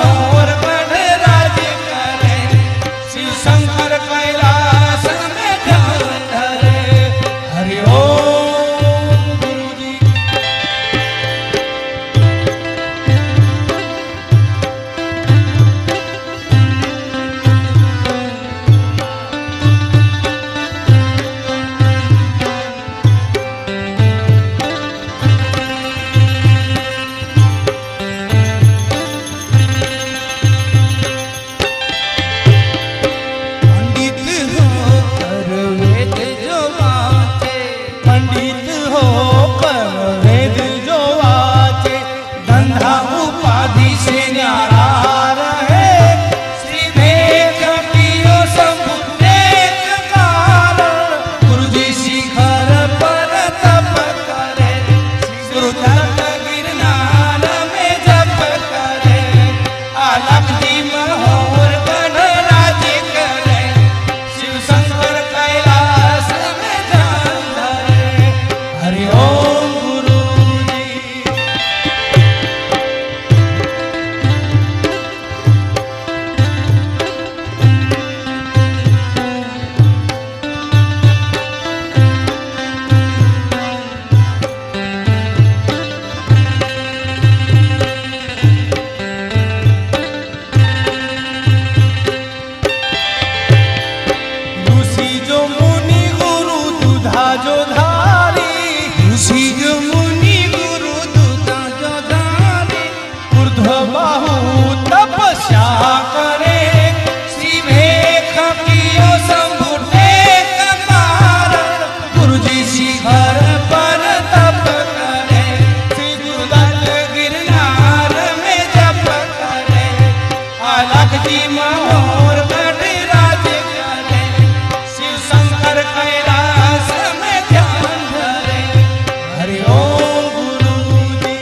मोर गणराज करे, शिव शंकर कैलाश में ध्यान धरे। हरि ओम गुरुजी। पंडित होकर वेद जो वाचे, धंधा उपाधि से न्यारा रहे, श्री भेद कियो शंभु नेक कारण, गुरुजी शिखर पर तप करे, गुरु तप गिरनार में जप करे, अलख जी महोर गणराज करे, शिव शंकर कैलाश में ध्यान धरे। हरि ओम गुरुजी। ऋषि जो मुनि गुरु दुधा जो धारी, ऋषि जो मुनि गुरु दुधा जो धारी, ऊर्ध्व बाहु तपस्या करे, श्री भेख कियो शंभु नेक कारण, गुरुजी शिखर पर तप करे, श्री गुरुदत्त गिरनार में जप करे, अलख जी महोर गणराज करे, शिव शंकर कैलाश में ध्यान धरे। हरि ओम गुरुजी।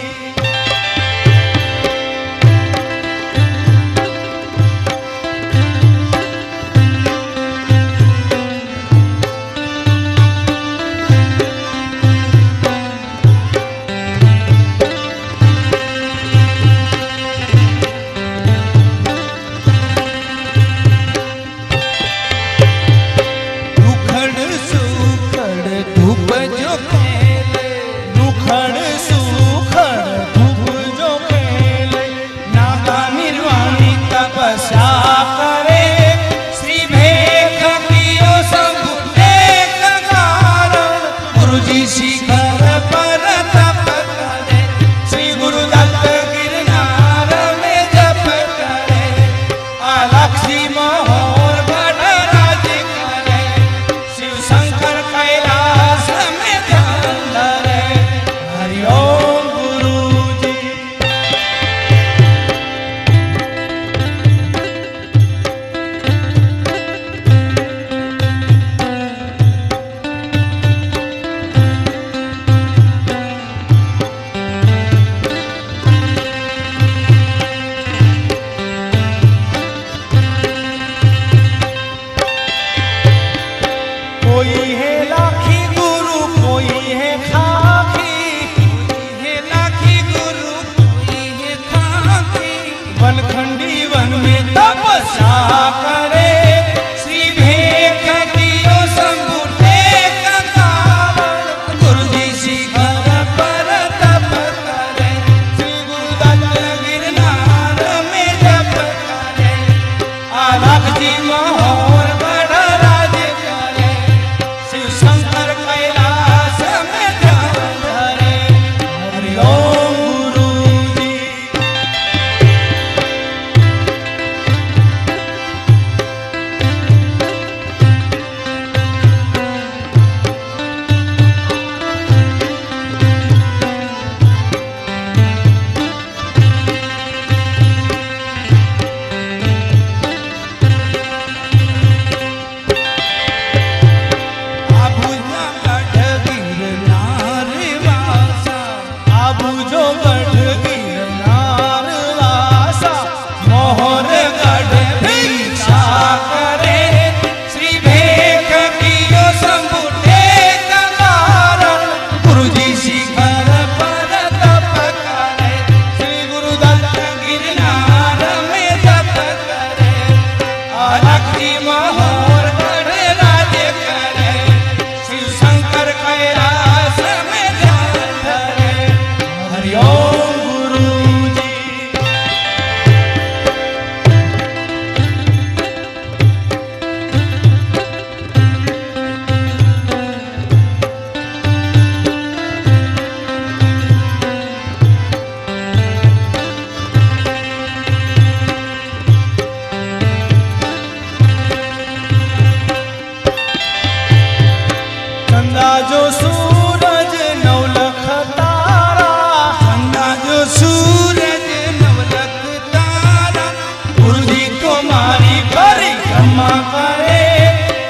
गुरुजी तुम्हारी परिक्रमा करे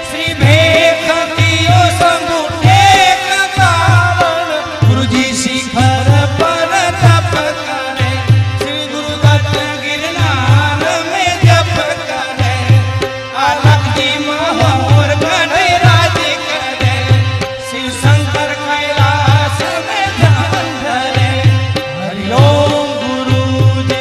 श्री भेख कियो शंभु टेक कारण गुरुजी शिखर पर तप करे श्री गुरुदत्त गिरनार में जप करे अलख जी महोर गणे राज करे शिव शंकर कैलाश में ध्यान धरे हरिओम गुरुजी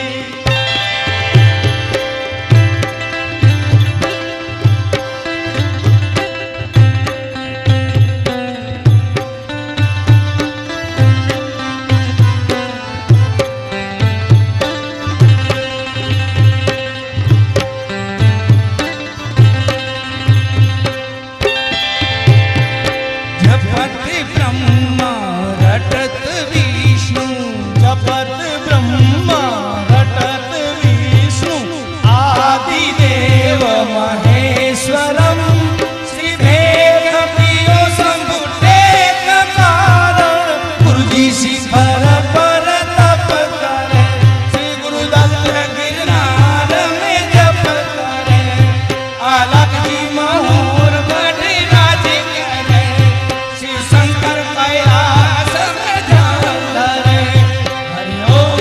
जपत ब्रह्मा रटत विष्णु जपत ब्रह्मा रटत विष्णु आदि देव महेश्वरम श्री भेख कियो शंभु टेक कारण गुरुजी शिखर पर तप करे श्री गुरुदत्त गिरनार में जप करे अलख जी महोर बड़े राज करे शिव शंकर कैलाश में ध्यान धरे हरिओम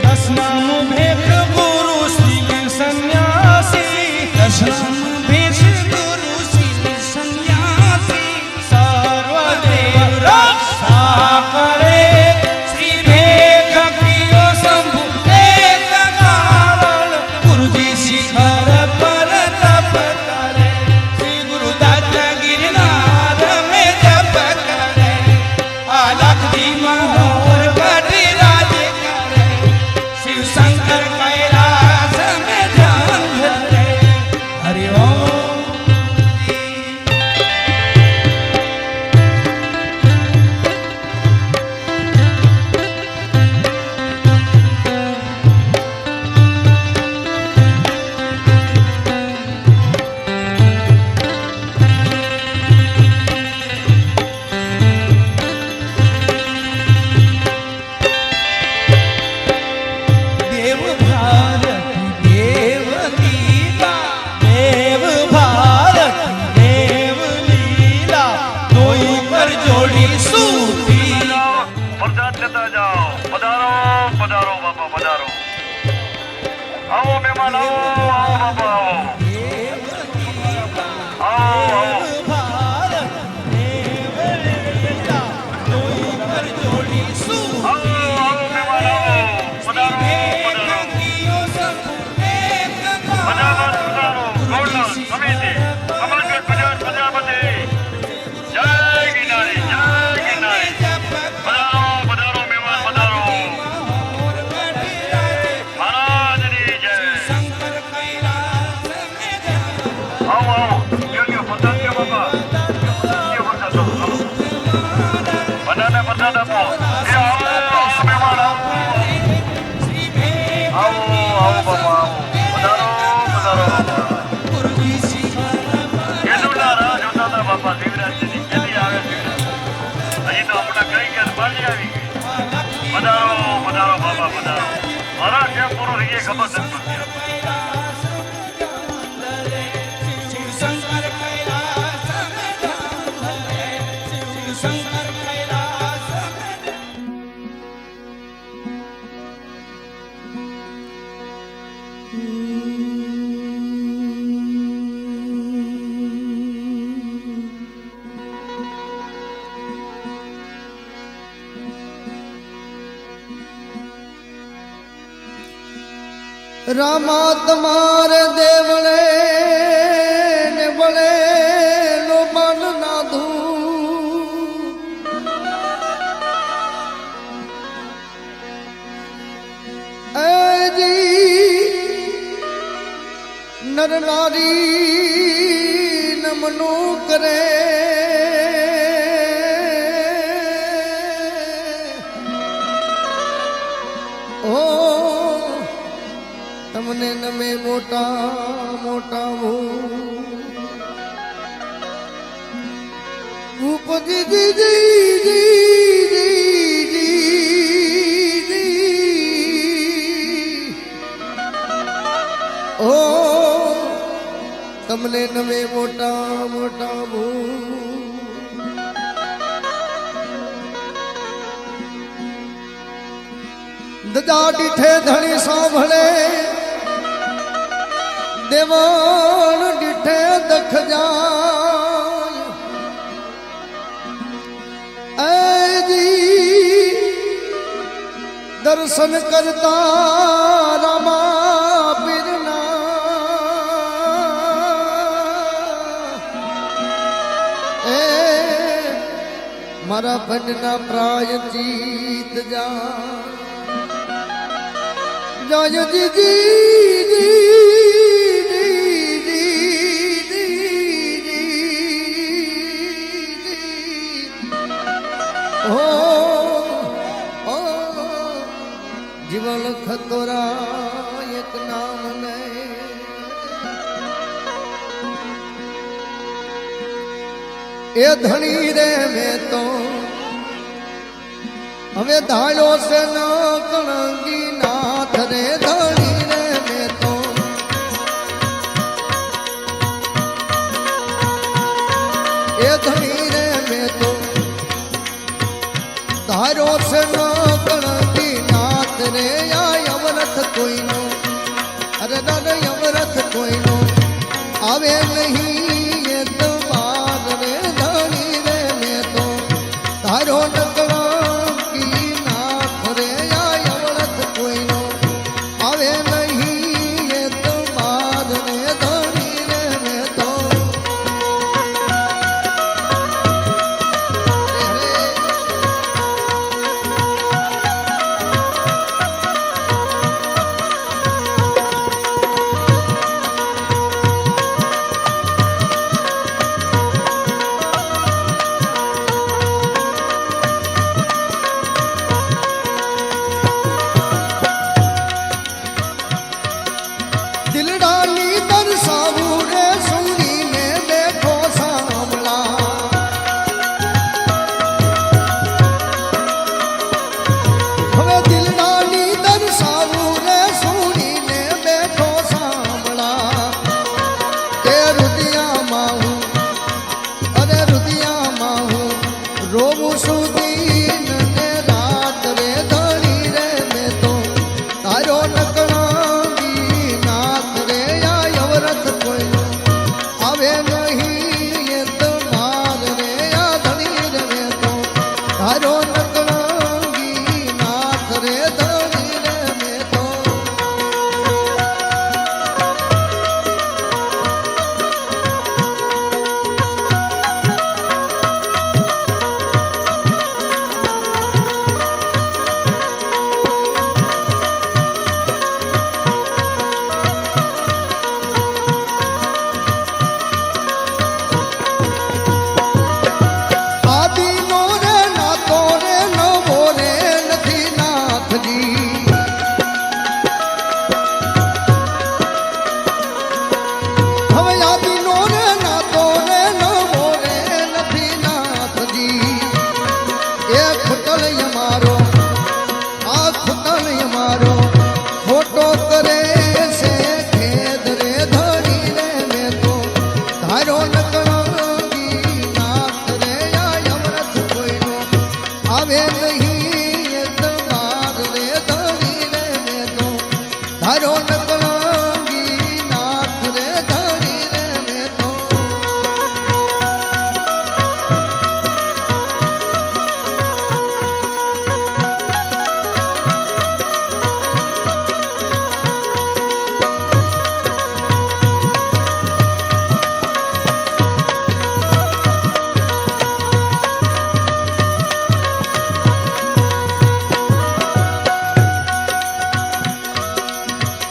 दशनाम भेख गुरु श्री सन्यासी दशनाम भेष गुरु श्री सन्यासी सर्वदेव रक्षा करे श्री भेख कियो शंभु टेक कारण गुरुजी शिखर पर तप करे श्री गुरुदत्त गिरनार में जप करे अलख जी महोर बड़े राज करे शिव शंकर कैलाश में ध्यान धरे हरिओम देव भारती देव लीला देव भारती देव लीला दोई कर जोड़ी सूती प्रसाद लेता जाओ पधारो पधारो बाबा पधारो आओ मेहमान आओ बाबा आओ आओ भारती देव लीला दोई कर जोड़ी सूती आओ मेहमान आओ पधारो पधारो पधारो पधारो गौरव समिति कमलगढ़ बाजार प्रजापति जय गिरनारी पधारो पधारो मेहमान पधारो महाराज जी जय आओ आओ क्यों प्रसाद के बाबा क्यों प्रसाद दो बनाना प्रसाद आपको ये आओ मेहमान आओ आओ बाबा पधारो पधारो ये जोता था बाबा शिवराज जी जल्दी आ गए अजी तो अपना कहीं के बाजी आ गई पधारो पधारो बाबा पधारो मारा क्या पूरा रहिए खबर से शिव शंकर कैलाश में ध्यान धरे शिव शंकर कैलाश में रामा तुम्हारे देवले ने बड़े नो मन नाधू ऐ जी नर नारी नमनो करे ઉપજી જી જી જી ઓ તમને નવે મોટા મોટા દજા દીઠે ધણી સાંભળે દેવણ દીઠે દખ જાય એજી દર્શન કરતા રામા પીરના એ મારા ભજના પ્રાય જીત જય જી જી જીવન ખતોરા એક નામ લે એ ધણી રે મેં તો હવે ધાયો છે ન કણગી નાથ રે ધણી રે મેં તો એ ધણી રે મેં તો ધાર્યો છે ન કણગી નાથ રે આ યમરથ કોઈનો અરે દાદા યમરથ કોઈનો આવે નહીં એ તો બાદ રે ધણી રે મેં તો ધાર્યો ન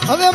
હવે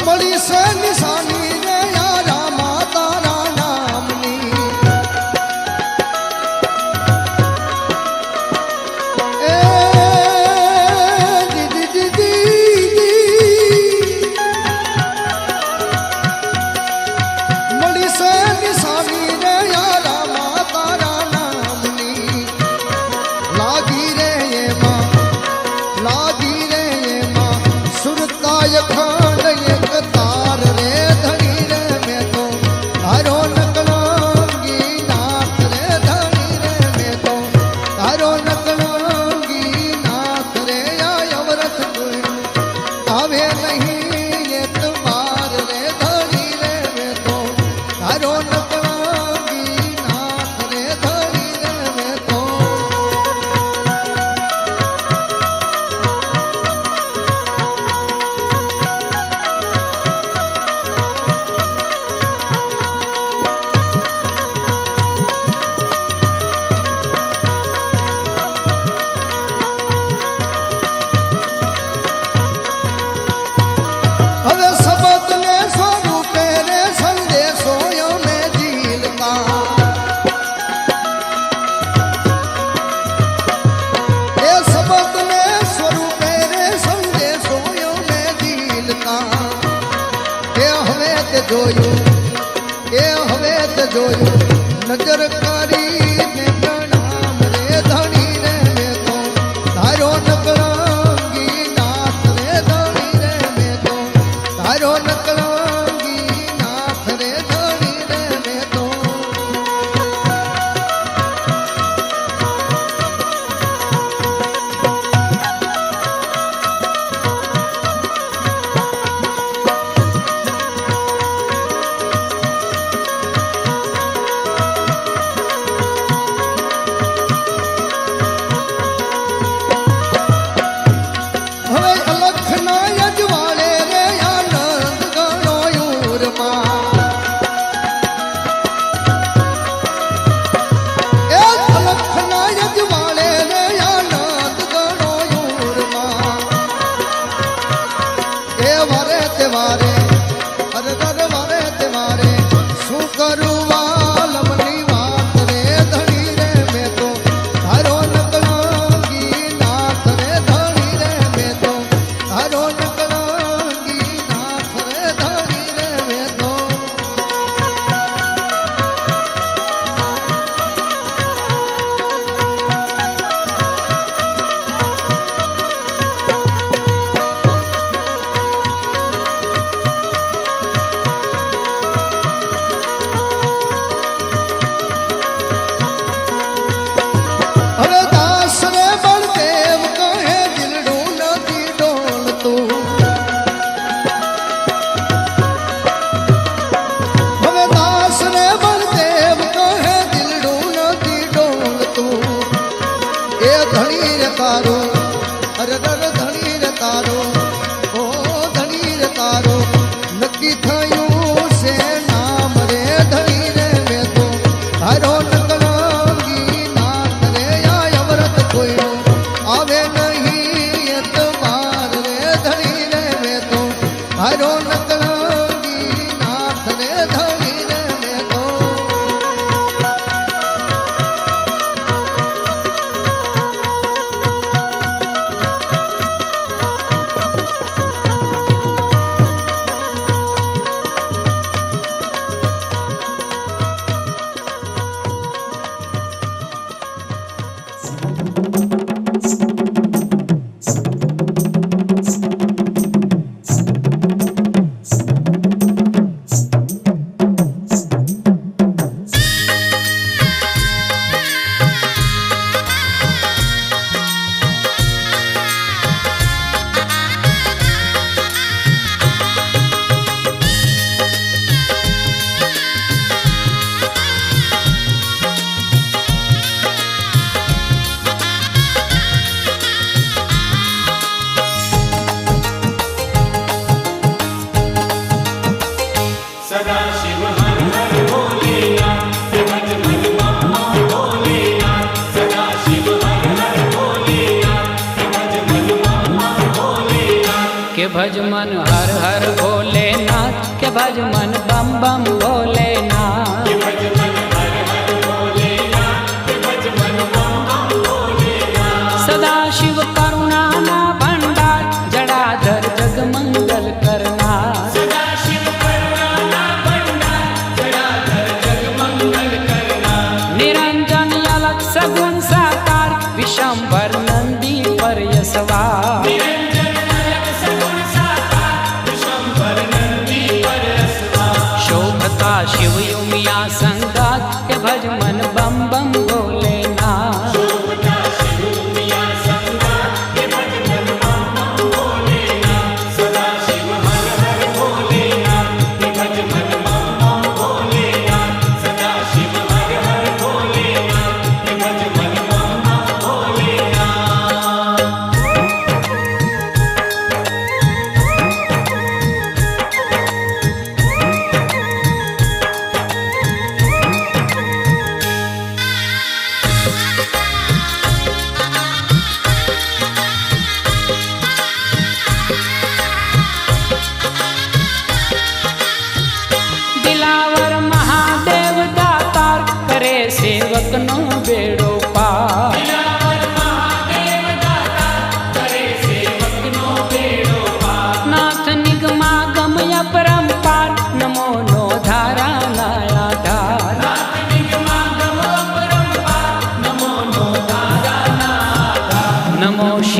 જોયું એ હવે તે જોયું નજર કરીને પ્રણામ રે ધણી રે મેં તો ધારો નકળંગી નાથ રે ધણી રે મેં તો ધારો નકળંગી નાથ રે ધણી રે મેં તો હવે અલખના યજવાળે રે આનંદ ગણો યુરમાં એ અલખના યજવાળે રે આનંદ ગણો યુરમાં એ વારે તે વારે અરે દર વારે તે વારે શું કરું વાલમની વાત રે ધણી રે મેં તો ધારો નકળંગી નાથ રે ધણી રે મેં તો ધારો નકળંગી નાથ રે ધણી રે મેં તો હવે દાસ રે બળદેવ કહે દિલડું નથી ડોલતું હવે દાસ રે બળદેવ કહે દિલડું નથી ડોલતું એ ધણી રે તારો અરે દર ધણી રે તારો ઓ ધણી રે તારો નક્કી થયું છે નામ રે ધણી રે મેં તો ધારો નકળંગી નાથ રે આ અવરત કોઈનો આવે નહીં એતવાર રે ધણી રે મેં તો ધારો નકળંગી નાથ રે ધણી રે મેં તો के भज मन हर हर भोलेनाथ के भज मन बम बम भोलेनाथ सदा शिव करुणा ना भंडार जड़ाधर जग मंगल करना निरंजन अलग सगुन साकार विशंभर नंदी पर यशवार शोभता शिव युमिया संगात के भज मन बम बम भोलेनाथ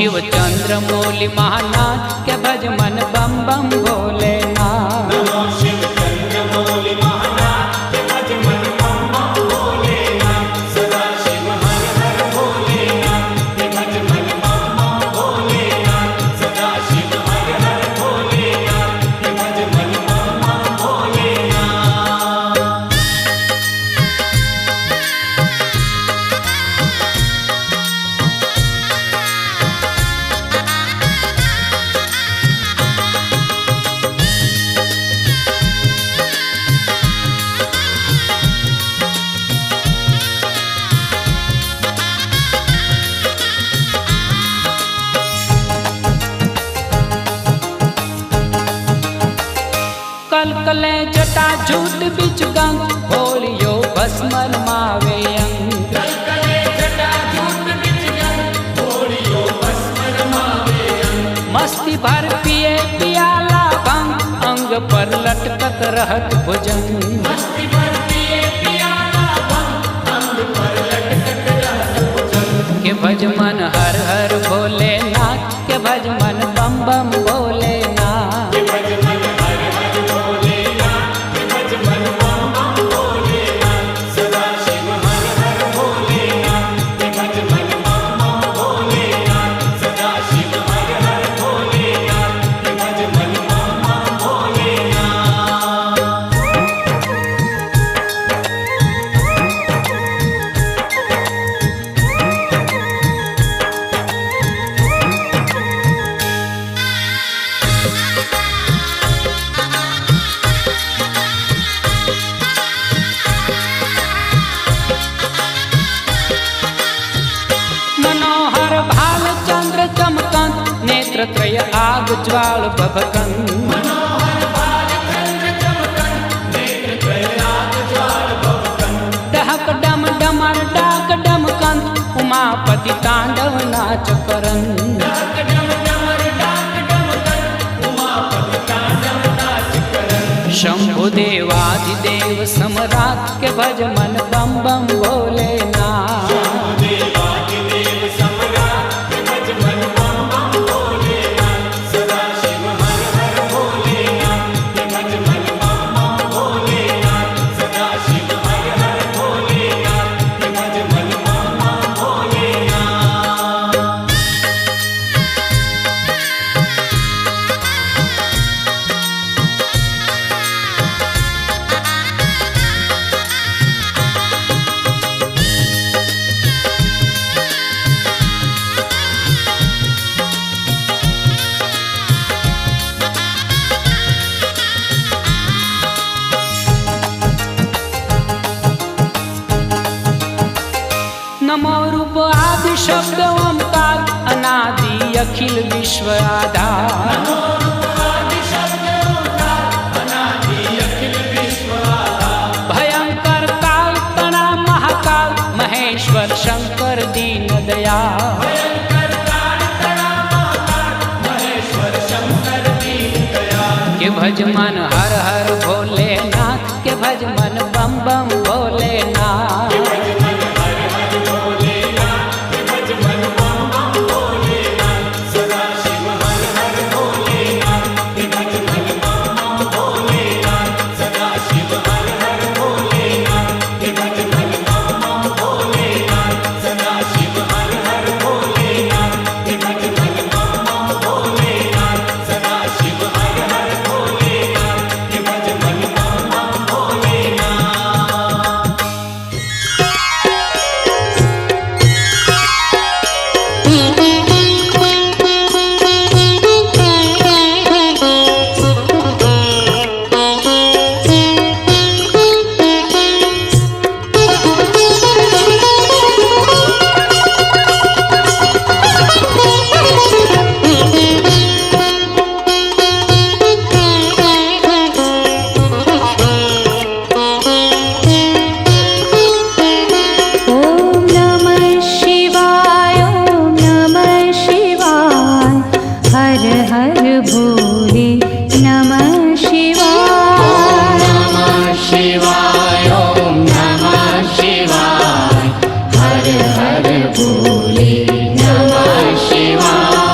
शिव चंद्र मूली महानाथ के भज मन बम बम भोलेनाथ। नमो शिव चंद्र मौलि महानाथ के भज मन बम बम भोलेनाथ। सदा शिव हर हर भोलेनाथ के भज मन बम बम भोलेनाथ। सदा शिव हर हर भोलेनाथ के भज मन बम बम भोलेनाथ। कल कले जटा झूठ बिच गंग भोलियो भस्मर मावे अंग। मस्ती भर पिए पियाला भंग अंग पर लटकत रहत भुजंग। के भज मन हर हर भोलेनाथ के भज मन बम बम भोलेनाथ। मनोहर भाल चंद्र चमकंत नेत्र त्रय आग ज्वाल भभकंत। डहक डम डमर डाक डमकंत उमापति तांडव नाच करंत। शंभु देवाधिदेव सम्राट के भज मन बम बम भोलेनाथ। नमो रूप आदि शब्द ओंकार अनादि अखिल विश्व आधार। भयंकर काल तना महाकाल महेश्वर शंकर दीन दयाल। के भज मन हर हर भोलेनाथ के भज मन बम बम भोलेनाथ। हर हर भोले नमः शिवाय।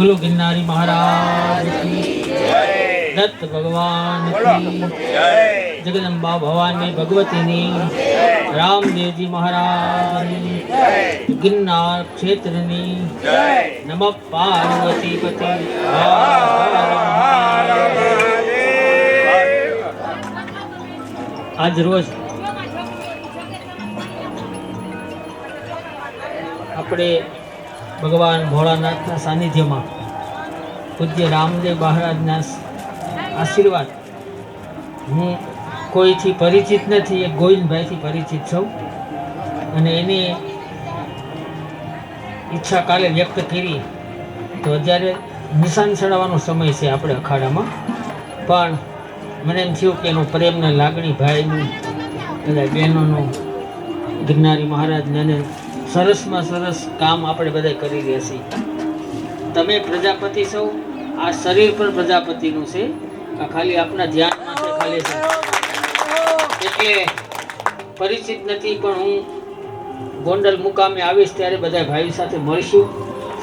બોલો ગિરનારી મહારાજ કી દત્ત ભગવાન કી જગદંબા ભવાની ભગવતીની રામદેવજી મહારાજ ગિરનાર ક્ષેત્રની નમઃ પાર્વતી પતિ આજ રોજ આપણે ભગવાન ભોળાનાથના સાનિધ્યમાં પૂજ્ય રામદેવ મહારાજના આશીર્વાદ હું કોઈથી પરિચિત નથી, એક ગોવિંદભાઈથી પરિચિત છું અને એની ઈચ્છા કાલે વ્યક્ત કરી તો જ્યારે નિશાન ચડાવવાનો સમય છે આપણે અખાડામાં, પણ મને એમ થયું કે એનું પ્રેમના લાગણી ભાઈનું બધા બહેનોનું ગિરનારી મહારાજને અને સરસમાં સરસ કામ આપણે બધા કરી રહ્યા છીએ. તમે પ્રજાપતિ છો, આ શરીર પણ પ્રજાપતિનું છે, આ ખાલી આપના ધ્યાન માટે ખાલી છે એટલે પરિચિત નથી, પણ હું ગોંડલ મુકામે આવીશ ત્યારે બધા ભાઈઓ સાથે મળીશું,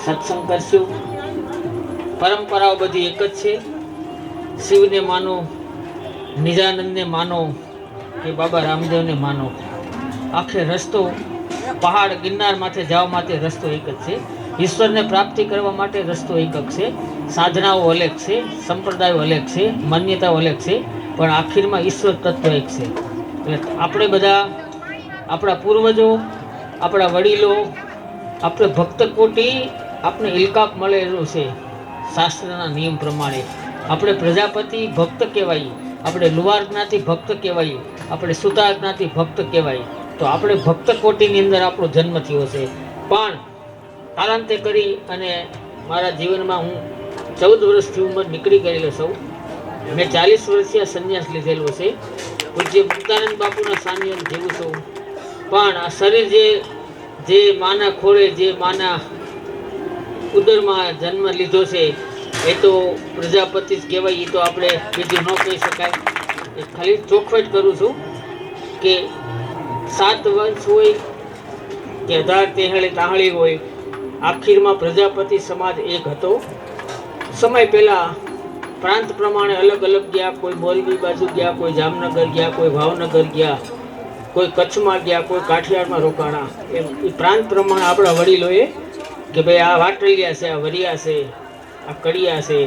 સત્સંગ કરશું. પરંપરાઓ બધી એક જ છે. શિવને માનો, નિજાનંદને માનો કે બાબા રામદેવને માનો, આખે રસ્તો પહાડ ગિરનાર માથે જવા માટે રસ્તો એક જ છે. ઈશ્વરને પ્રાપ્તિ કરવા માટે રસ્તો એક જ છે. સાધનાઓ અલગ છે, સંપ્રદાયો અલગ છે, માન્યતાઓ અલગ છે, પણ આખીરમાં ઈશ્વર તત્વ એક છે. એટલે આપણે બધા આપણા પૂર્વજો, આપણા વડીલો, આપણે ભક્ત કોટી આપણે ઇલકાપ મળેલું છે શાસ્ત્રના નિયમ પ્રમાણે. આપણે પ્રજાપતિ ભક્ત કહેવાય, આપણે લુવાર જ્ઞાતિ ભક્ત કહેવાય, આપણે સુતાર જ્ઞાતિ ભક્ત કહેવાય. તો આપણે ભક્ત કોટીની અંદર આપણો જન્મ થયો છે. પણ કાલાંતે કરી અને મારા જીવનમાં હું 14 વર્ષથી ઉંમર નીકળી ગયેલો છું. મેં 40 વર્ષથી સંન્યાસ લીધેલો છે. પૂજ્ય મુક્તાનંદ બાપુના સાનિધ્ય જેવું છું. પણ આ શરીર જે માના ખોળે, જે માના ઉદરમાં જન્મ લીધો છે એ તો પ્રજાપતિ જ કહેવાય. એ તો આપણે બીજું ન કહી શકાય. એ ખાલી ચોખવટ કરું છું કે 7 વંશ હોય કે 18 તાહળી હોય, આખીરમાં પ્રજાપતિ સમાજ એક હતો. સમય પહેલાં પ્રાંત પ્રમાણે અલગ અલગ ગયા, કોઈ મોરબી બાજુ ગયા, કોઈ જામનગર ગયા, કોઈ ભાવનગર ગયા, કોઈ કચ્છમાં ગયા, કોઈ કાઠિયાવાડમાં રોકાણા. એમ એ પ્રાંત પ્રમાણે આપણા વડીલોએ કે ભાઈ આ વાટલિયા છે, આ વરિયા છે, આ કડિયા છે,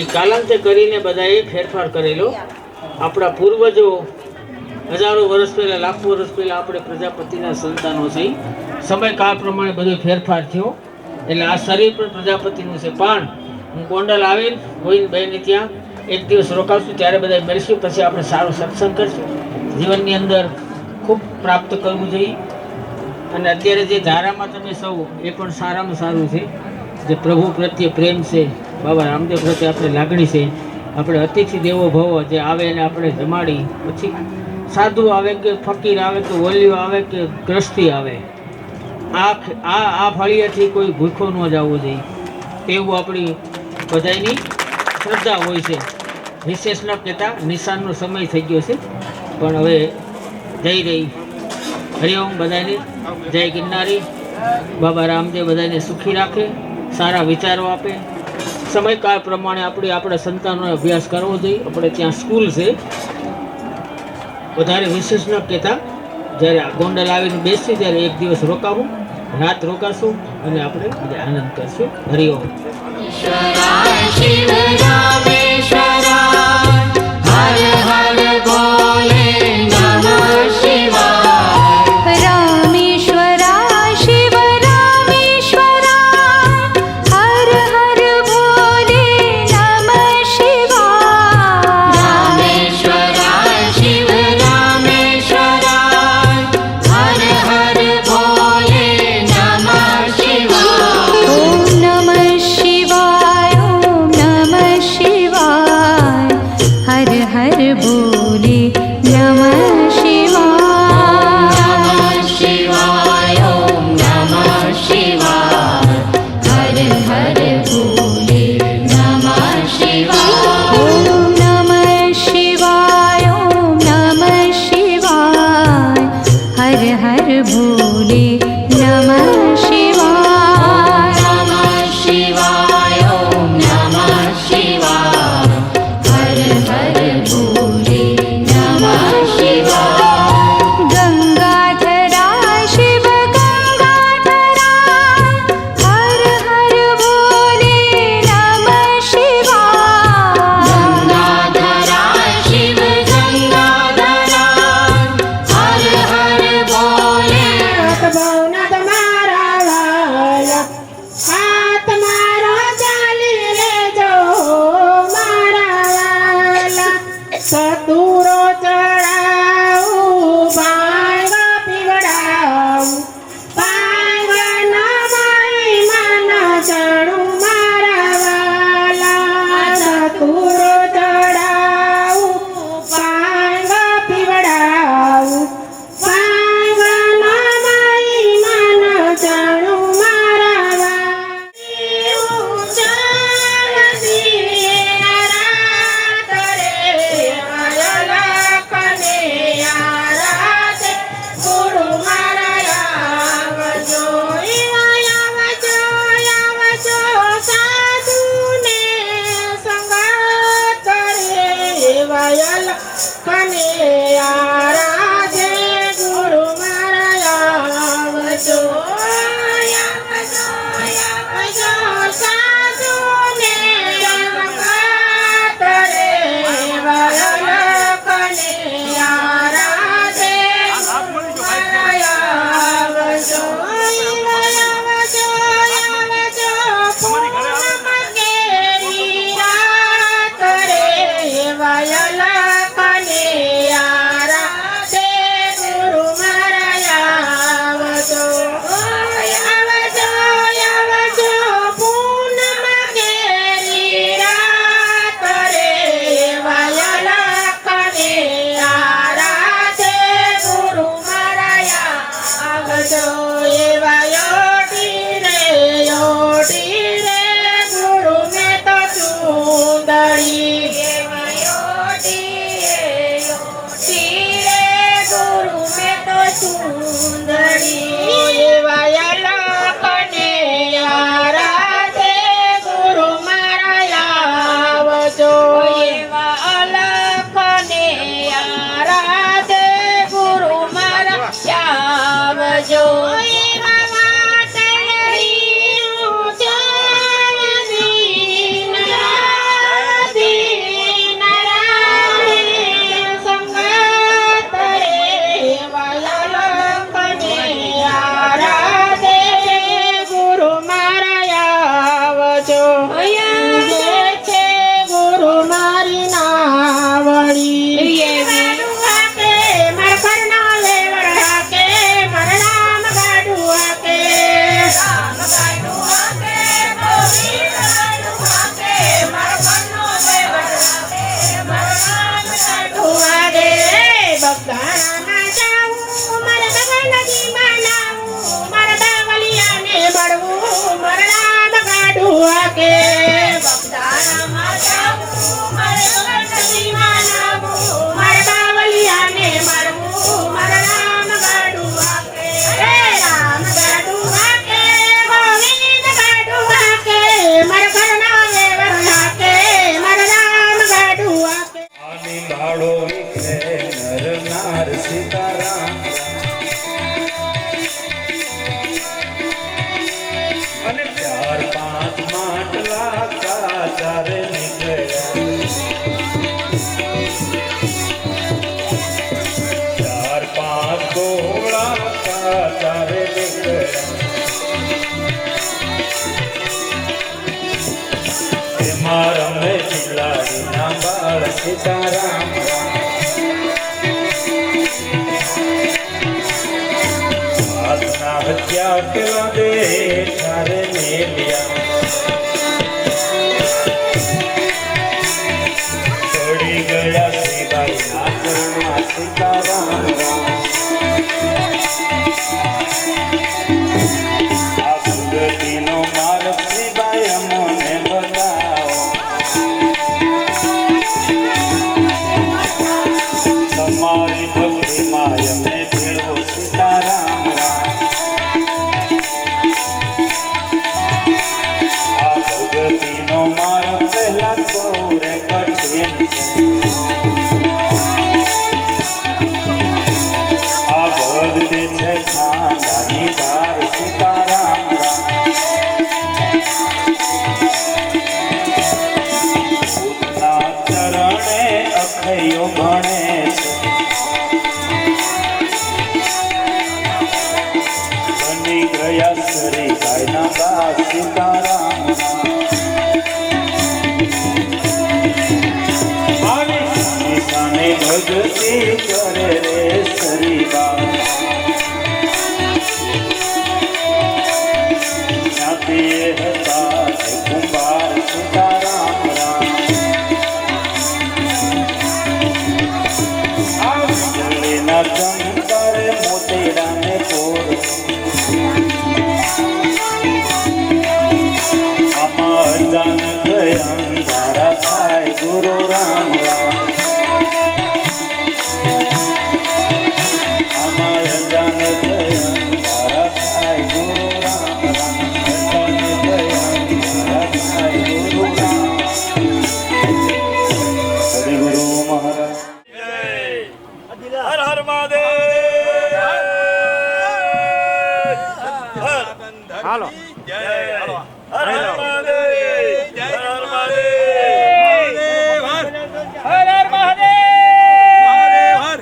એ કાલાંતે કરીને બધાએ ફેરફાર કરેલો. આપણા પૂર્વજો હજારો વર્ષ પહેલાં, લાખો વર્ષ પહેલાં આપણે પ્રજાપતિના સંતાનો છે. સમયકાળ પ્રમાણે બધો ફેરફાર થયો એટલે આ શરીર પણ પ્રજાપતિનું છે. પણ હું ગોંડલ આવીને ગોવિંદભાઈને ત્યાં એક દિવસ રોકાશું, ત્યારે બધા મળીશું, પછી આપણે સારો સત્સંગ કરશું. જીવનની અંદર ખૂબ પ્રાપ્ત કરવું જોઈએ. અને અત્યારે જે ધારામાં તમે સૌ, એ પણ સારામાં સારું છે. જે પ્રભુ પ્રત્યે પ્રેમ છે, બાબા રામદેવ પ્રત્યે આપણે લાગણી છે. આપણે અતિથિ દેવો ભવ, જે આવે એને આપણે જમાડી, પછી સાધુ આવે કે ફકીર આવે કે વલીઓ આવે કે ગ્રસ્તી આવે, આ ફળિયાથી કોઈ ભૂખો ન જવું જોઈએ એવું આપણી બધાની શ્રદ્ધા હોય છે. વિશેષ ન કહેતા, નિશાનનો સમય થઈ ગયો છે, પણ હવે જઈ રહી. હરિઓમ. બધાને જય ગિરનારી. બાબા રામદેવ બધાને સુખી રાખે, સારા વિચારો આપે. સમયકાળ પ્રમાણે આપણા સંતાનોને અભ્યાસ કરવો જોઈએ. આપણે ત્યાં સ્કૂલ છે, વધારે વિશેષ ન કહેતા. જ્યારે ગોંડલ આવીને બેસી ત્યારે એક દિવસ રોકાવું, રાત રોકાશું અને આપણે બધા આનંદ કરશું. હરિઓમ. शिव रामेश्वराय हर हर भोले नमः शिवाय. रामेश्वराय शिव रामेश्वराय हर हर भोले नमः शिवाय. रामेश्वराय शिव रामेश्वराय हर हर भोले नमः शिवाय. ओम नमः शिवाय, ओम नमः शिवाय हर हर भोले नमः शिवाय. नमः शिवाय ओम नमः शिवाय हर हर भोले नमः शिवाय. ओम नमः शिवाय, ओम नमः शिवाय हर हर भोले नमः शिवाय. नमः शिवाय આકે બગદાણામાં જાવું મારે ગણપતિમાં નાવું મારે બાવલિયાને મળવું મારે રામ ગાડું આકે હે રામ ગાડું આકે ગોવિંદ ગાડું આકે મારે ઘરના વેવર આકે મારે રામ ગાડું આકે આની લાડો વિખરે નર નાર સીતારામ અને 4-5 માટલા કાચારે નીકળ્યા 4-5 ગોળા કાચારે નીકળ્યા એમાં રમે બિલાડીના બાળ સીતારામ હાથના હથિયાર પેલા દે ઠારે મેલ્યા પડી ગયા શ્રીબાઈ નાચણમાં સીતારામ આ ભગતીનો માર્ગ શ્રીબાઈ અમોને બતાવો તમારી ભક્તિમાં એમને ભેળવો સીતારામ આ ભગતીનો માર્ગ પહેલા ગૌરે કઠિન આ ભક્તિ છે ખાંડાની ધાર સીતારામ ભૂતના ચરણે અખયો ભણે છે બની ગયા શ્રી ગાયના બા સીતારામ ઈશાને ભક્તિ કરે રે શ્રીબા જ્ઞાતિએ હતા કુંભાર સીતારામ આ વીજળીના ચમકારે મોતીડાને કોર આમાં અચાનક અંધારા થાય ગુરુ રામ આમાં અચાનક અંધારા થાય ગુરુ રામ અચાનક અંધારા થાય ગુરુ રામ હરિ ગુરુ મહારાજ હર હર મહાદેવ હાલો જય હર હર મહાદેવ હર હર મહાદેવ હર હર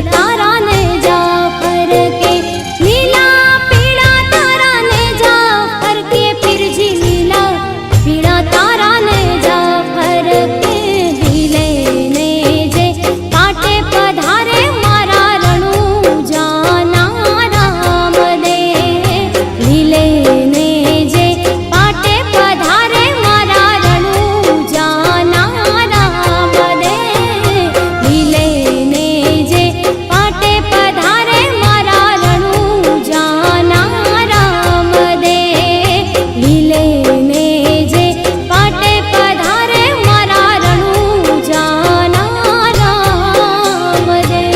तारा ने जाफर के, नीला पीला तारा ने जाफर के, फिर जी नीला पीला तारा ने जाफर के, लीले ने जे काटे पधारे मारा रणु जाना राम दे, लीले ने जे पाटे पधारे मारा रणु जाना राम दे, लीले ने जे पाटे पधारे मारा रणु जाना राम दे, लीले ने जे पाटे पधारे मारा रणु जाना राम दे।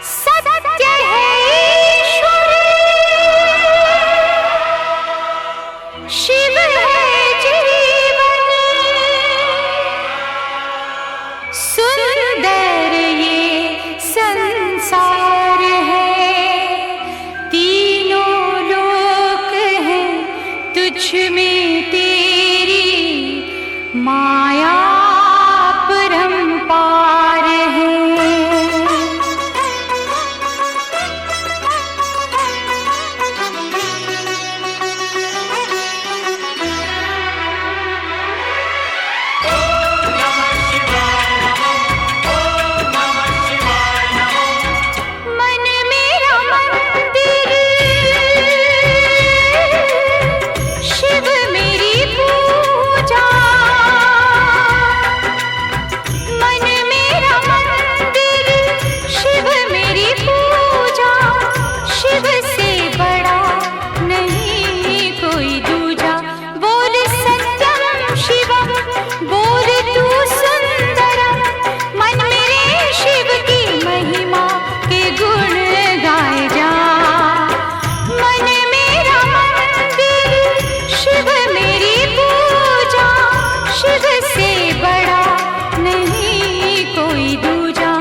सत्य है ईश्वर, शिव है जीवन, सुंदर ये संसार है, तीनों लोक हैं तुझ में तेरी माया परंपार है। मन मेरा मंदिर, शिव मेरी पूजा, मन मेरा मंदिर, शिव मेरी पूजा, शिव से बड़ा नहीं कोई दूजा, बोल सत्यम शिवम, बोल तू सुंदरम, मन मेरे शिव की महिमा के गुण गाए जा, मन मेरा मंदिर, शिव मेरी पूजा, शिव से बड़ा नहीं कोई दूजा,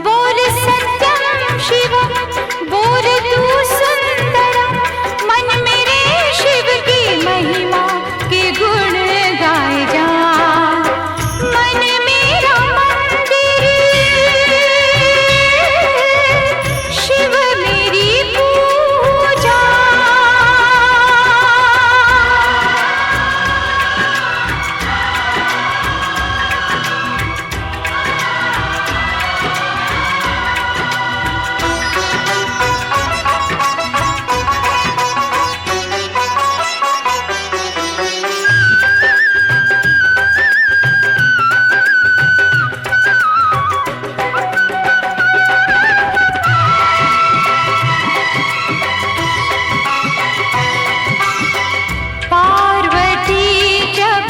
बोल सत्यम शिवम, बोल तू सुंदरम, मन मेरे शिव की महिमा के गुण गाए जा, मन मेरा मंदिर, शिव मेरी पूजा। पार्वती जब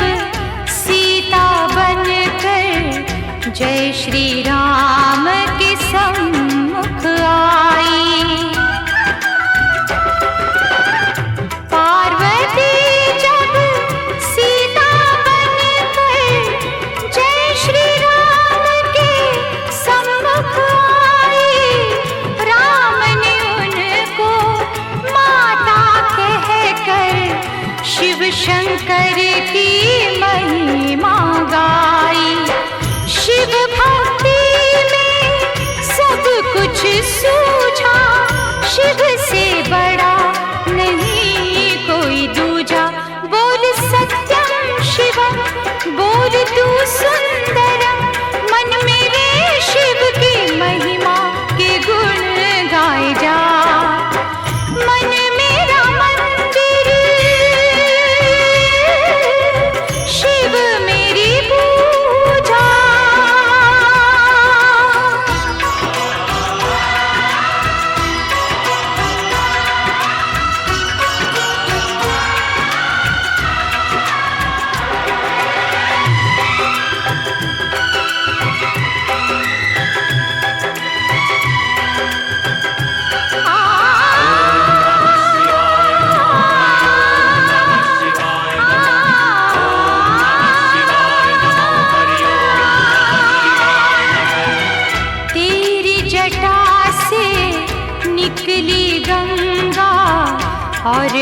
सीता बनकर जय श्री राम के सम्मुख आई, पार्वती जब सीता बनकर जय श्री राम के सम्मुख आई, राम ने उनको माता कहकर शिव शंकर की महिमा गाई, शिव भक्ति में सब कुछ सूझा, शिव से बड़ा नहीं कोई दूजा, बोल सत्यम शिवम, बोल तू सुंदरम, मन मेरे शिव की महिमा के गुण गाए जा, मन मेरा मंदिर, शिव मेरी पूजा।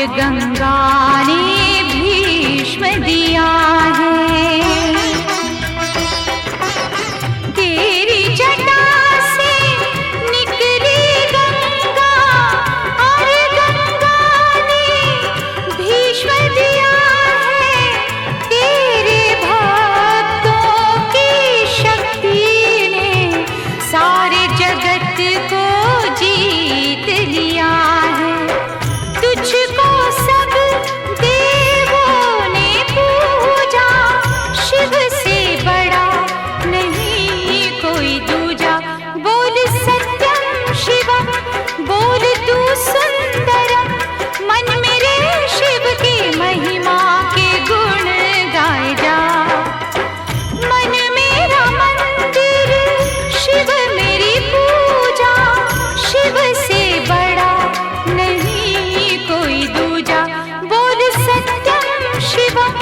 गंगा ने भीष्म दिया है। तेरी जटा से निकली गंगा और गंगा ने भीष्म दिया है। तेरे भक्तों की शक्ति ने सारे जगत को जीत लिया है। तुझको सब देवों ने पूजा, शिव से बड़ा नहीं कोई दूजा। बोल सत्यम शिवम, बोल तू सुंदरम, मन मेरे शिव की महिमा के गुण गाए जा। मन मेरा मंदिर, शिव मेरी पूजा, शिव से बड़ा नहीं कोई दूजा। बोल सत्यम शिवम,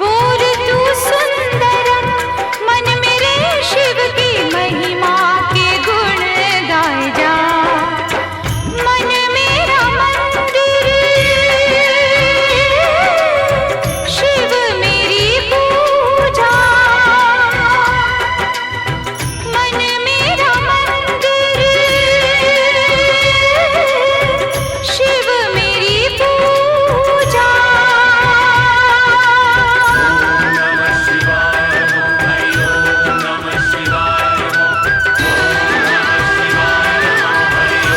बोल तू सुंदरम, मन मेरे शिव की महिमा के गुण गाए जा। मन मेरा मंदिर, शिव मेरी पूजा, मन मेरा मंदिर, शिव मेरी पूजा। नमः शिवाय हरि ओम नमः शिवाय ओम नमः शिवाय हरि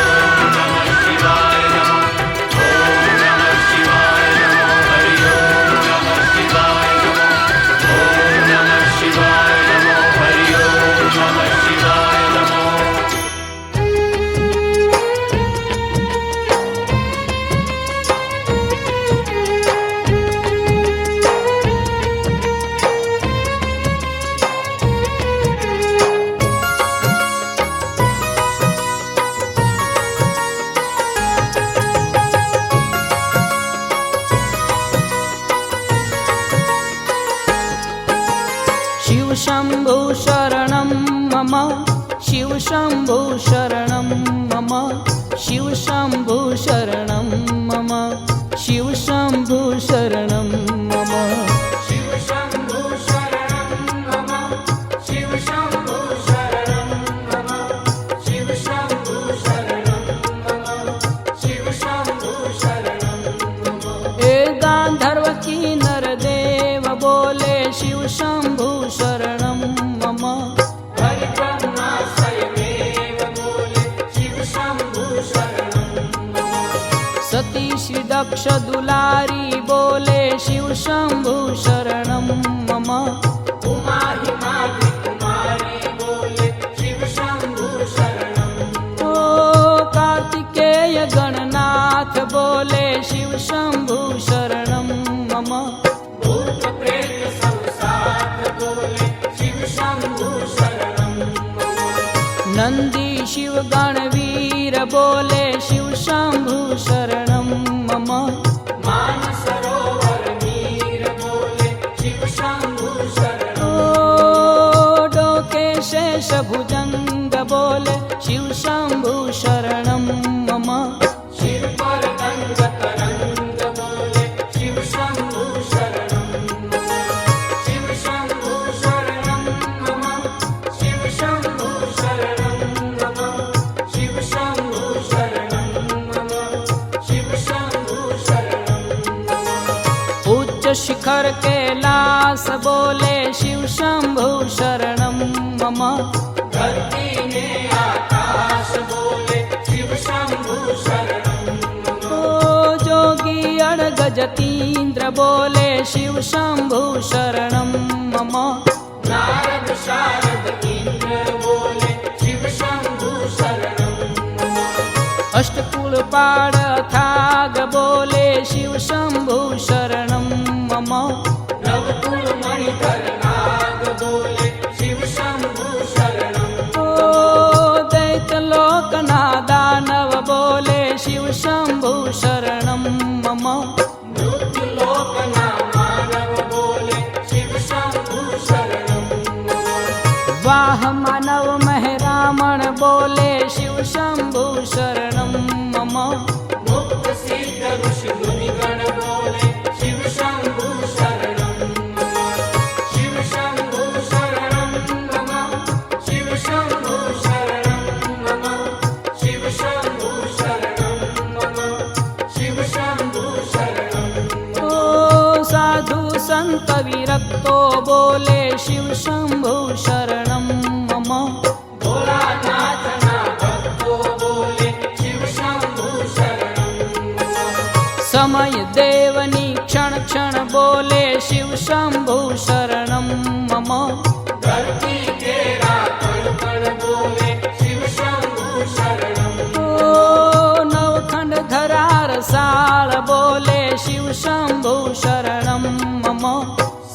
ओम नमः शिवाय ओम नमः शिवाय हरि ओम नमः शिवाय ओम नमः शिवाय हरि ओम नमः शिवाय शिव शंभु शरणं मम, शिव शंभु शरणं मम, शिव शंभु शरणं मम, शिव शंभु शरणं मम। शिव शंभु शरणं मम, शिव शंभु शरणं मम, शिव शंभु शरणं मम, शिव शंभु शरणं मम। ए गांधर्व की नरदेव बोले शिव शंभु शरणं मम। हरि ब्रह्मा स्वयमेव बोले शिव शंभु शरणं मम। सती श्री दक्ष दुलारी बोले शिव शंभु शरणं मम। उमा हिमाद्रि कुमारी बोले शिव शंभु शरणं मम। ओ कार्तिकेय गणनाथ बोले शिव शंभु शरणं मम। भूत प्रेत सब साथ बोले शिव शंभु शरणं मम। नंदी शिव गणवीर बोले शिव शंभु शरणं मम। मानसरोवर नीर बोले शिव शंभु शरणं ओ डोके शेष भुजंग बोले शिव शंभु शरणं मम। शिव पर गंग तरंग बोले शिव शंभु शरणं मम। शिव शंभु शरणं मम, शिव शंभु शरणं मम, शिव शंभु शरणं मम, शिव शंभु शरणं मम। उच्च शिखर कैलास बोले शिव शंभु शरणं मम। धरती में आकाश बोले शिव शंभु शरणं मम। ओ जोगी अड़ग जतीन्द्र बोले शिव शंभु शरणं मम। नारद शारद इंद्र बोले शिव शंभु शरणं मम। अष्टकुल पाड़ थाग बोले शिव शंभु शरणं मम। नवकुल मणिधर नाग बोले शिव शंभु शरणं ओ दैत्य लोकना दानव बोले शिव शंभु शरणं मम। मृत्यु लोकना मानव बोले शिव शंभु शरणं मम। वाह मानव महरामण बोले शिव शंभु शरणं मम। मुक्त सिद्ध ऋषि मुनिगण संत विरक्तो बोले शिव शंभु शरणं मम। भोलानाथना भक्तो बोले शिव शंभु शरणं मम। समय देवनी क्षण क्षण बोले शिव शंभु शरणं मम। धरती केरा कण कण बोले शिव शंभु शरणं मम। नवखंड धरार साळ बोले शिव शंभु शरणं मम।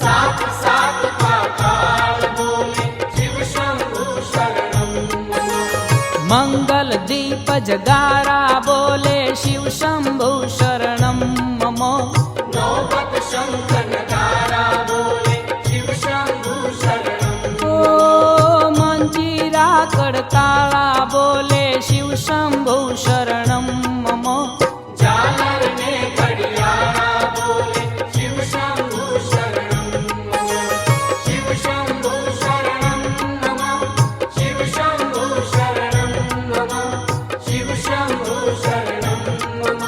सात सात पाताल बोले शिव शंभु शरणं मम। मंगल दीप जगारा बोले शिव शंभु शरणं मम। नौबत शंख नगारा बोले शिव शंभु शरणं मम। मंजीरा कडताळा बोले शिव शंभु शरणं मम। झालर ने घडियाळा बोले शिव शंभु शरणं मम। शिव शंभु शरणं मम। शिव शंभु शरणं मम। शिव शंभु शरणं मम।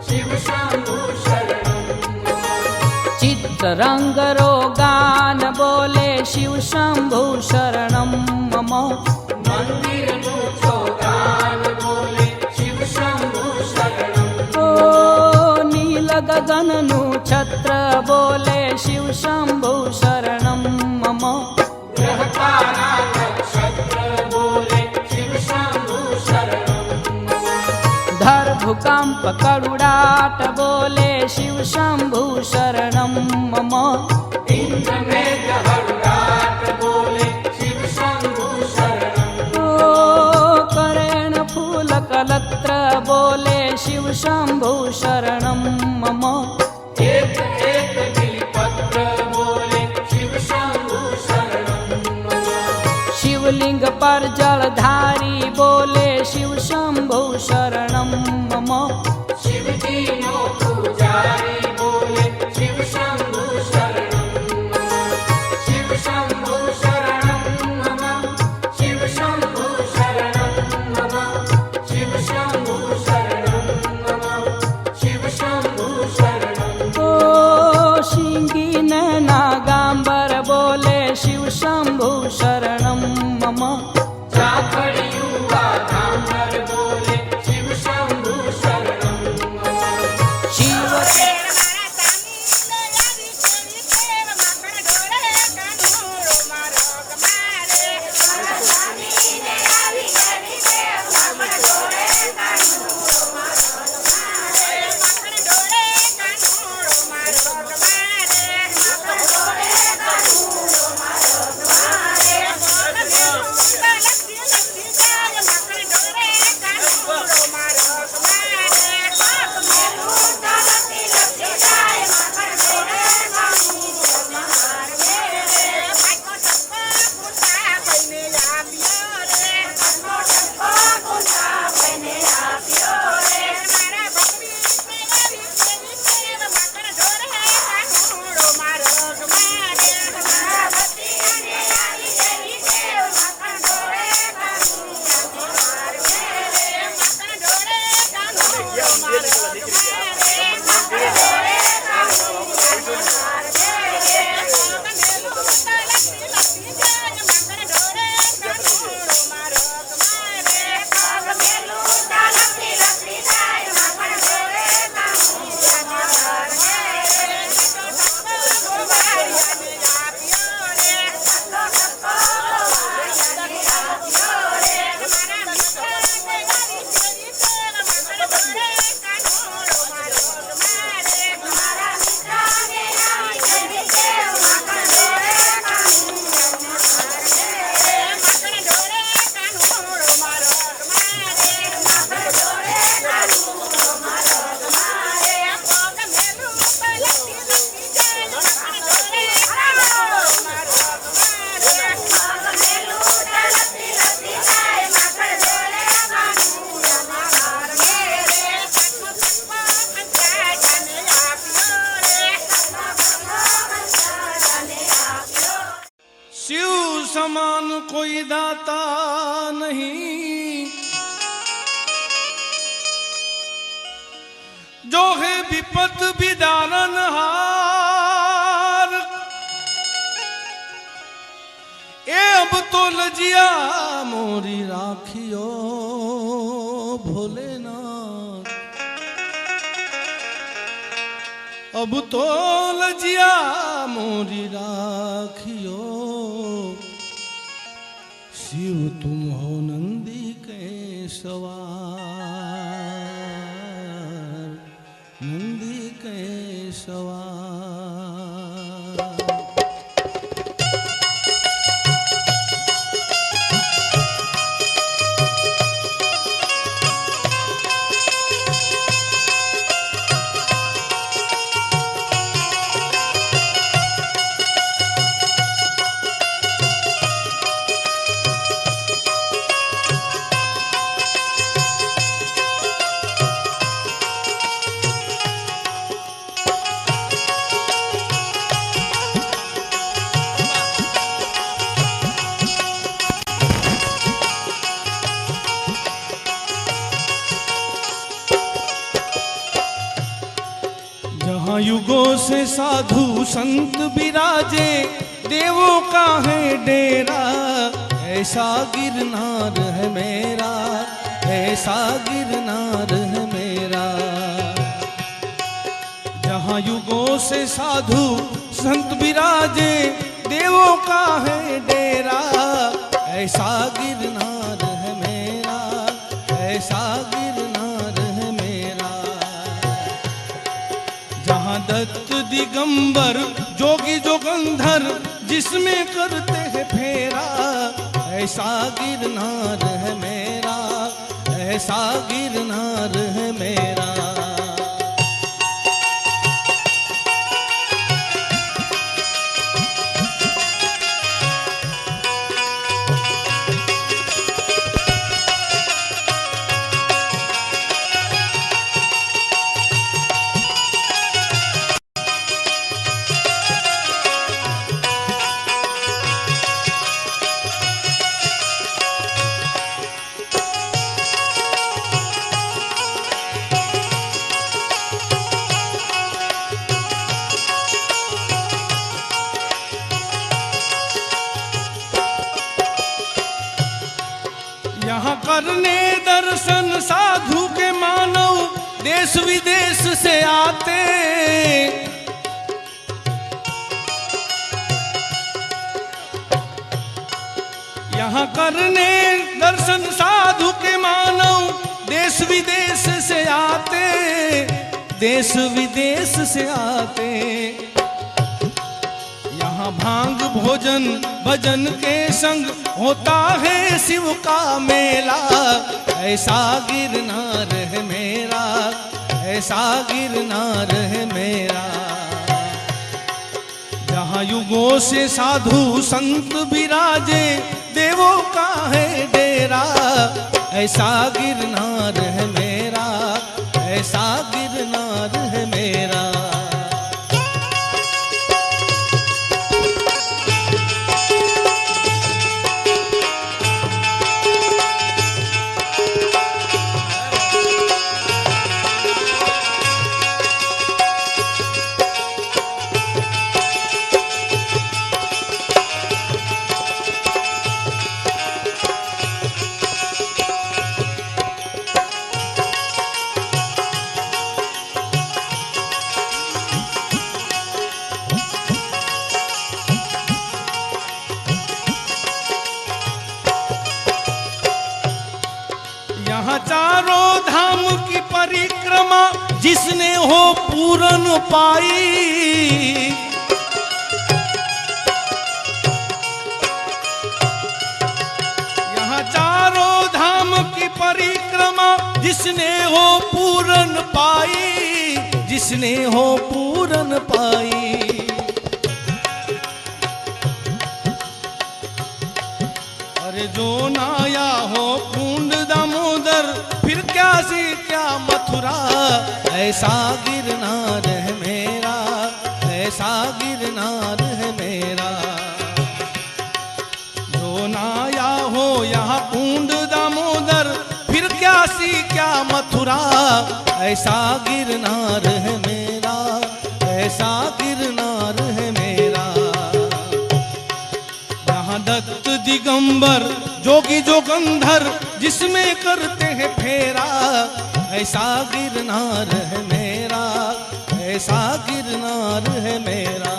शिव शंभु शरणं मम। चित्तरंग रोगान बोले शिव शंभु शरणं मम। मंदिर चौगान बोले शिव शंभु शरणं मम। नील गगन नु छत्र बोले शिव शंभु शरणं मम। ग्रह तारा नक्षत्र बोले शिव शंभु शरणं मम। धर भूकंप करुड़ाट बोले शिव शंभु शरणं मम। इंद्र मेघ हरुड़ाट बोले शिव शंभु शरणं मम। करेण फूल कलत्र बोले शिव शंभु शरणं मम। एक एक बिलपत्र बोले शिव शंभु शरणं मम। शिवलिंग पर जलधारी बोले शिव शंभु शरणं मम। शिवजी नो पुजारी बोले शिव शंभु शरणं मम। शिव शंभु शरणं मम। शिव शंभु शरणं मम। शिव शंभु शरणं मम। शिव शंभु शरणं मम। शिंगी नागांबर बोले शिव शंभु शरणं मम। झाकड़ी युवा धांबर बोले शिव शंभु शरणं मम। शिव समान कोई दाता नहीं, जो है विपत विदारन हार। तो लजिया मोरी राखियो भोलेनाथ, अब तो लजिया मोरी राखियो, शिव तुम हो नंदी के सवार, नंदी के सवार। जहाँ युगों से साधु संत विराजे, देवों का है डेरा, ऐसा गिरनार है मेरा, ऐसा गिरनार है मेरा। जहाँ युगों से साधु संत विराजे, देवों का है डेरा, ऐसा गिरनार है मेरा, ऐसा गिरनार है मेरा। जहाँ दत्त दिगंबर जोगी जोगंधर जिसमें करते हैं फेरा, ऐसा गिरनार है मेरा, ऐसा गिरनार है मेरा। यहाँ करने दर्शन साधु के मानव देश विदेश से आते, यहाँ करने दर्शन साधु के मानव देश विदेश से आते, देश विदेश से आते। यहाँ भांग भोजन भजन के संग होता है शिव का मेला, ऐसा गिरनार है मेरा, ऐसा गिरनार है मेरा। जहाँ युगों से साधु संत विराजे, देवों का है डेरा, ऐसा गिरनार है मेरा, ऐसा गिरनार है मेरा। यहाँ चारों धाम की परिक्रमा जिसने हो पूरन पाई, यहाँ चारों धाम की परिक्रमा जिसने हो पूरन पाई, जिसने हो पूरन पाई। अरे जो नाया हो कुंड दामोदर, फिर क्या सी क्या मथुरा, ऐसा गिरनार है मेरा, ऐसा गिरनार है मेरा। जो नाया हो यहाँ कुंड दामोदर, फिर क्या सी क्या मथुरा, ऐसा गिरनार है मेरा, ऐसा गिरनार है मेरा। यहाँ दत्त दिगंबर जोगी जोगंधर जिसमें करते हैं फेरा, ऐसा गिरनार है मेरा, ऐसा गिरनार है मेरा।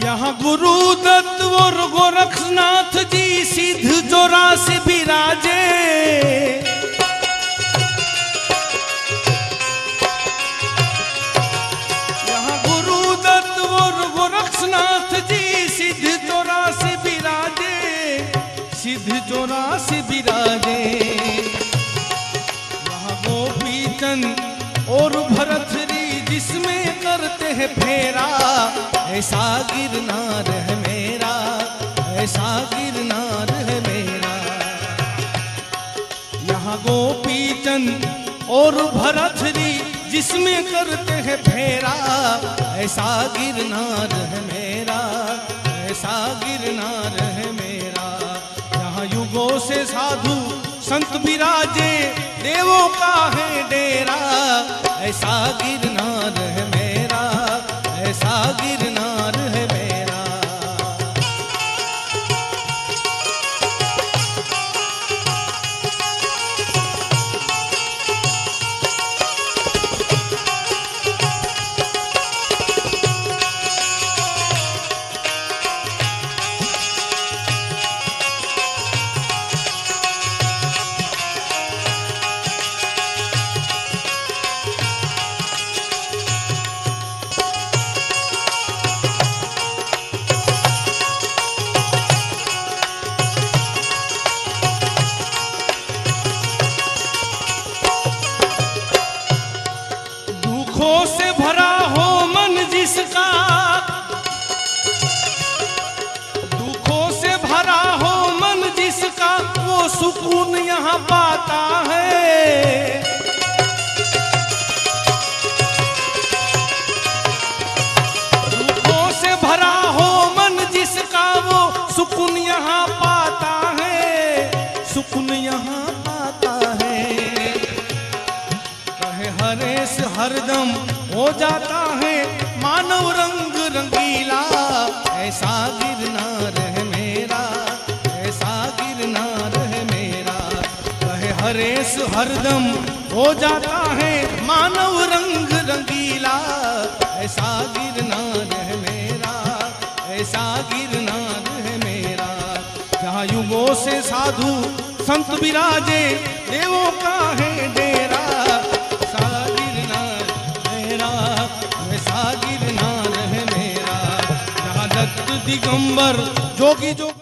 यहाँ गुरु दत्त और गोरखनाथ जी सिद्ध जोरा से विराजे, यहाँ गुरु दत्त और गोरखनाथ जी सिद्ध जोरा से विराजे, सिद्ध जोरा से विराजे। यहाँ गोपीचंद और भरथरी जिसमें करते हैं फेरा, ऐसा गिरनार है मेरा, ऐसा गिरनार है मेरा। यहाँ गोपीचंद और भरथरी जिसमें करते हैं फेरा, ऐसा गिरनार है मेरा, ऐसा गिरनार है मेरा। यहाँ युगों से साधु संत विराजे, देवों का है डेरा, ऐसा गिरनार है मेरा, ऐसा गिरनार है मेरा। दुखों से भरा हो मन जिसका, दुखों से भरा हो मन जिसका, वो सुकून यहाँ पाता है। दुखों से भरा हो मन जिसका, वो सुकून यहाँ पाता है, सुकून यहाँ पाता है। हरेश हरदम हो जाता है मानव रंग रंगीला, ऐसा गिरनार है मेरा, ऐसा गिरनार है मेरा। कहे हरेश हरदम हो जाता है मानव रंग रंगीला, ऐसा गिरनार है मेरा, ऐसा गिरनार है मेरा। जहाँ युगों से साधु संत विराजे, देवों का है डेरा, गिरनार है मेरा। जहाँ दत्त दिगंबर जोगी जो